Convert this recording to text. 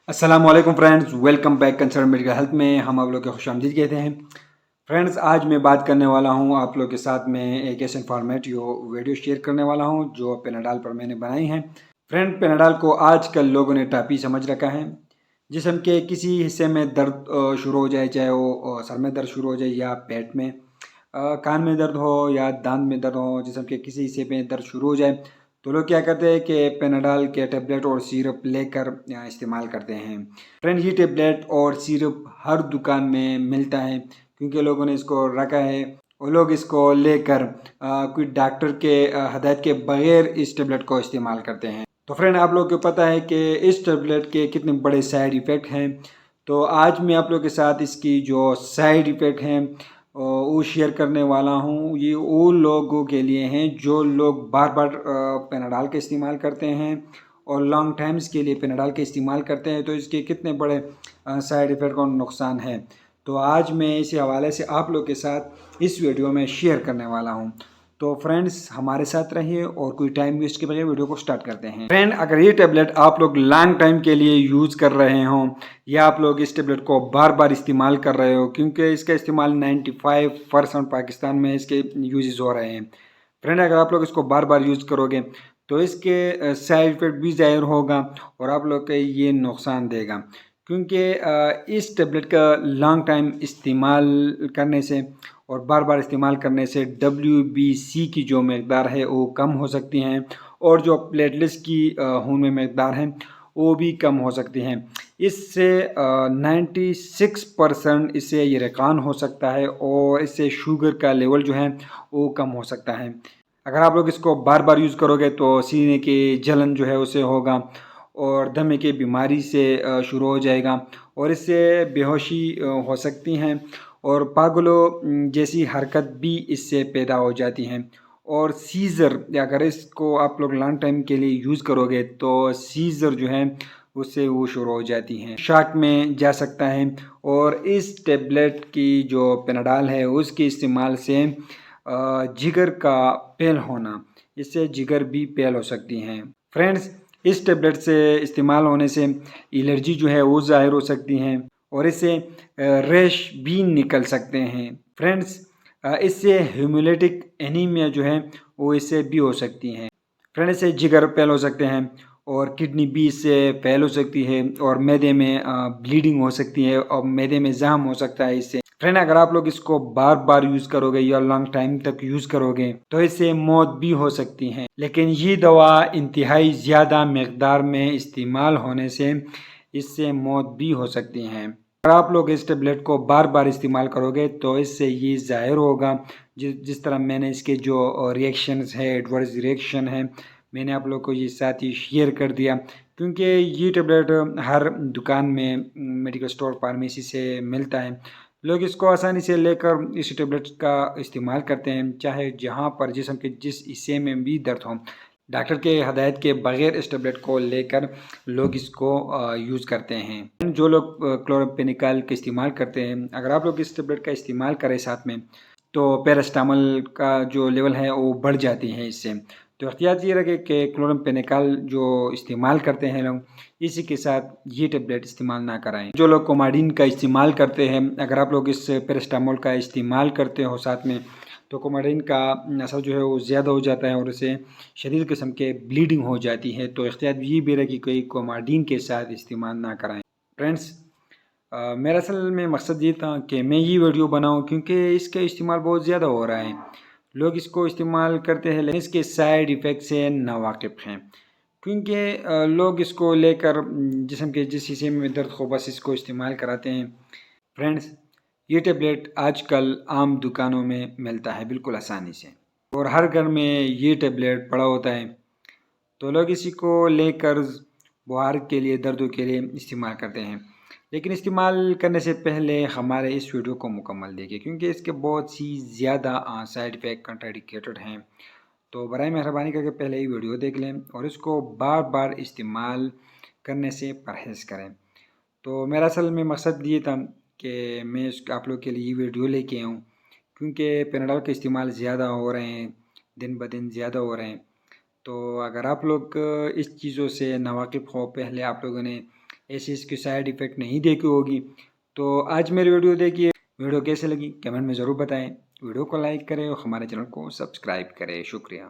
السلام علیکم friends, welcome back concern medical health میں ہم آپ لوگ کے خوش آمدید کہتے ہیں۔ فرینڈز، آج میں بات کرنے والا ہوں آپ لوگ کے ساتھ میں ایک ایسے انفارمیٹیو ویڈیو شیئر کرنے والا ہوں جو پیناڈال پر میں نے بنائی ہیں۔ فرینڈ، پیناڈال کو آج کل لوگوں نے ٹاپی سمجھ رکھا ہے۔ جسم کے کسی حصے میں درد شروع ہو جائے، چاہے وہ سر میں درد شروع ہو جائے یا پیٹ میں، کان میں درد ہو یا دانت میں درد ہو، جسم کے کسی حصے میں درد شروع ہو جائے تو لوگ کیا کرتے ہیں کہ پیناڈال کے ٹیبلٹ اور سیرپ لے کر استعمال کرتے ہیں۔ فرینڈ، یہ ٹیبلٹ اور سیرپ ہر دکان میں ملتا ہے کیونکہ لوگوں نے اس کو رکھا ہے اور لوگ اس کو لے کر کوئی ڈاکٹر کے ہدایت کے بغیر اس ٹیبلٹ کو استعمال کرتے ہیں۔ تو فرینڈ، آپ لوگوں کو پتہ ہے کہ اس ٹیبلٹ کے کتنے بڑے سائیڈ ایفیکٹ ہیں، تو آج میں آپ لوگوں کے ساتھ اس کی جو سائیڈ ایفیکٹ ہیں وہ شیئر کرنے والا ہوں۔ یہ وہ لوگوں کے لیے ہیں جو لوگ بار بار پیناڈال کا استعمال کرتے ہیں اور لانگ ٹائمز کے لیے پیناڈال کا استعمال کرتے ہیں، تو اس کے کتنے بڑے سائیڈ ایفیکٹ اور نقصان ہیں۔ تو آج میں اسی حوالے سے آپ لوگ کے ساتھ اس ویڈیو میں شیئر کرنے والا ہوں۔ تو فرینڈز، ہمارے ساتھ رہیے اور کوئی ٹائم ویسٹ کے بغیر ویڈیو کو سٹارٹ کرتے ہیں۔ فرینڈ، اگر یہ ٹیبلٹ آپ لوگ لانگ ٹائم کے لیے یوز کر رہے ہوں یا آپ لوگ اس ٹیبلٹ کو بار بار استعمال کر رہے ہو، کیونکہ اس کا استعمال 95% پاکستان میں اس کے یوزز ہو رہے ہیں۔ فرینڈ، اگر آپ لوگ اس کو بار بار یوز کرو گے تو اس کے سائیڈ ایفیکٹ بھی ظاہر ہوگا اور آپ لوگ کے یہ نقصان دے گا، کیونکہ اس ٹیبلٹ کا لانگ ٹائم استعمال کرنے سے اور بار بار استعمال کرنے سے WBC کی جو مقدار ہے وہ کم ہو سکتی ہیں اور جو پلیٹلیٹس کی خون میں مقدار ہیں وہ بھی کم ہو سکتی ہیں۔ اس سے 96% اس سے یرقان ہو سکتا ہے اور اس سے شوگر کا لیول جو ہے وہ کم ہو سکتا ہے۔ اگر آپ لوگ اس کو بار بار یوز کرو گے تو سینے کی جلن جو ہے اسے ہوگا اور دمے کی بیماری سے شروع ہو جائے گا اور اس سے بے ہوشی ہو سکتی ہیں اور پاگلو جیسی حرکت بھی اس سے پیدا ہو جاتی ہیں اور سیزر، اگر اس کو آپ لوگ لانگ ٹائم کے لیے یوز کرو گے تو سیزر جو ہے اس سے وہ شروع ہو جاتی ہیں، شاک میں جا سکتا ہے۔ اور اس ٹیبلٹ کی جو پیناڈال ہے اس کے استعمال سے جگر کا فیل ہونا، اس سے جگر بھی فیل ہو سکتی ہیں۔ فرینڈز، اس ٹیبلٹ سے استعمال ہونے سے الرجی جو ہے وہ ظاہر ہو سکتی ہیں اور اس سے ریش بھی نکل سکتے ہیں۔ فرینڈز، اس سے ہیمولیٹک اینیمیا جو ہے وہ اس سے بھی ہو سکتی ہیں۔ فرینڈ، اس سے جگر فیل ہو سکتے ہیں اور کڈنی بھی اس سے فیل ہو سکتی ہے اور معدے میں بلیڈنگ ہو سکتی ہے اور معدے میں زخم ہو سکتا ہے اس سے۔ فرینڈ، اگر آپ لوگ اس کو بار بار یوز کرو گے یا لانگ ٹائم تک یوز کرو گے تو اس سے موت بھی ہو سکتی ہے، لیکن یہ دوا انتہائی زیادہ مقدار میں استعمال ہونے سے اس سے موت بھی ہو سکتی ہیں۔ اگر آپ لوگ اس ٹیبلٹ کو بار بار استعمال کرو گے تو اس سے یہ ظاہر ہوگا، جس طرح میں نے اس کے جو ریئیکشنز ہے، ایڈورس ریئیکشن ہے، میں نے آپ لوگ کو یہ ساتھ ہی شیئر کر دیا، کیونکہ یہ ٹیبلٹ ہر دکان میں میڈیکل اسٹور فارمیسی سے ملتا ہے۔ لوگ اس کو آسانی سے لے کر اس ٹیبلٹ کا استعمال کرتے ہیں، چاہے جہاں پر جسم کے جس حصے میں بھی درد ہو۔ ڈاکٹر کے ہدایت کے بغیر اس ٹیبلٹ کو لے کر لوگ اس کو یوز کرتے ہیں۔ جو لوگ کلورمپینیکال کا استعمال کرتے ہیں، اگر آپ لوگ اس ٹیبلٹ کا استعمال کریں ساتھ میں تو پیراسٹامول کا جو لیول ہے وہ بڑھ جاتی ہے اس سے۔ تو احتیاط یہ رکھے کہ کلورمپینیکال جو استعمال کرتے ہیں لوگ اسی کے ساتھ یہ ٹیبلٹ استعمال نہ کرائیں۔ جو لوگ کوماڈین کا استعمال کرتے ہیں، اگر آپ لوگ اس پیراسٹامول کا استعمال کرتے ہو ساتھ میں تو کوماڈین کا اثر جو ہے وہ زیادہ ہو جاتا ہے اور اسے شدید قسم کے بلیڈنگ ہو جاتی ہے، تو احتیاط یہ بھی رکھے کہ کوماڈین کے ساتھ استعمال نہ کرائیں۔ فرینڈز، میرا اصل میں مقصد یہ تھا کہ میں یہ ویڈیو بناؤں کیونکہ اس کا استعمال بہت زیادہ ہو رہا ہے، لوگ اس کو استعمال کرتے ہیں لیکن اس کے سائیڈ ایفیکٹ سے ناواقف ہیں، کیونکہ لوگ اس کو لے کر جسم کے جس حصے میں درد ہو بس اس کو استعمال کراتے ہیں۔ فرینڈز، یہ ٹیبلٹ آج کل عام دکانوں میں ملتا ہے بالکل آسانی سے اور ہر گھر میں یہ ٹیبلٹ پڑا ہوتا ہے، تو لوگ اسی کو لے کر بخار کے لیے، دردوں کے لیے استعمال کرتے ہیں۔ لیکن استعمال کرنے سے پہلے ہمارے اس ویڈیو کو مکمل دیکھیں، کیونکہ اس کے بہت سی زیادہ سائیڈ ایفیکٹ کنٹراڈکیٹڈ ہیں، تو برائے مہربانی کر کے پہلے ہی ویڈیو دیکھ لیں اور اس کو بار بار استعمال کرنے سے پرہیز کریں۔ تو میرا اصل میں مقصد یہ تھا کہ میں آپ لوگ کے لیے یہ ویڈیو لے کے آؤں، کیونکہ پیناڈول کا استعمال زیادہ ہو رہے ہیں، دن بدن زیادہ ہو رہے ہیں، تو اگر آپ لوگ اس چیزوں سے ناواقف ہو، پہلے آپ لوگوں نے ایسے اس کی سائیڈ ایفیکٹ نہیں دیکھی ہوگی۔ تو آج میری ویڈیو دیکھیے، ویڈیو کیسے لگی کمنٹ میں ضرور بتائیں، ویڈیو کو لائک کریں اور ہمارے چینل کو سبسکرائب کریں۔ شکریہ۔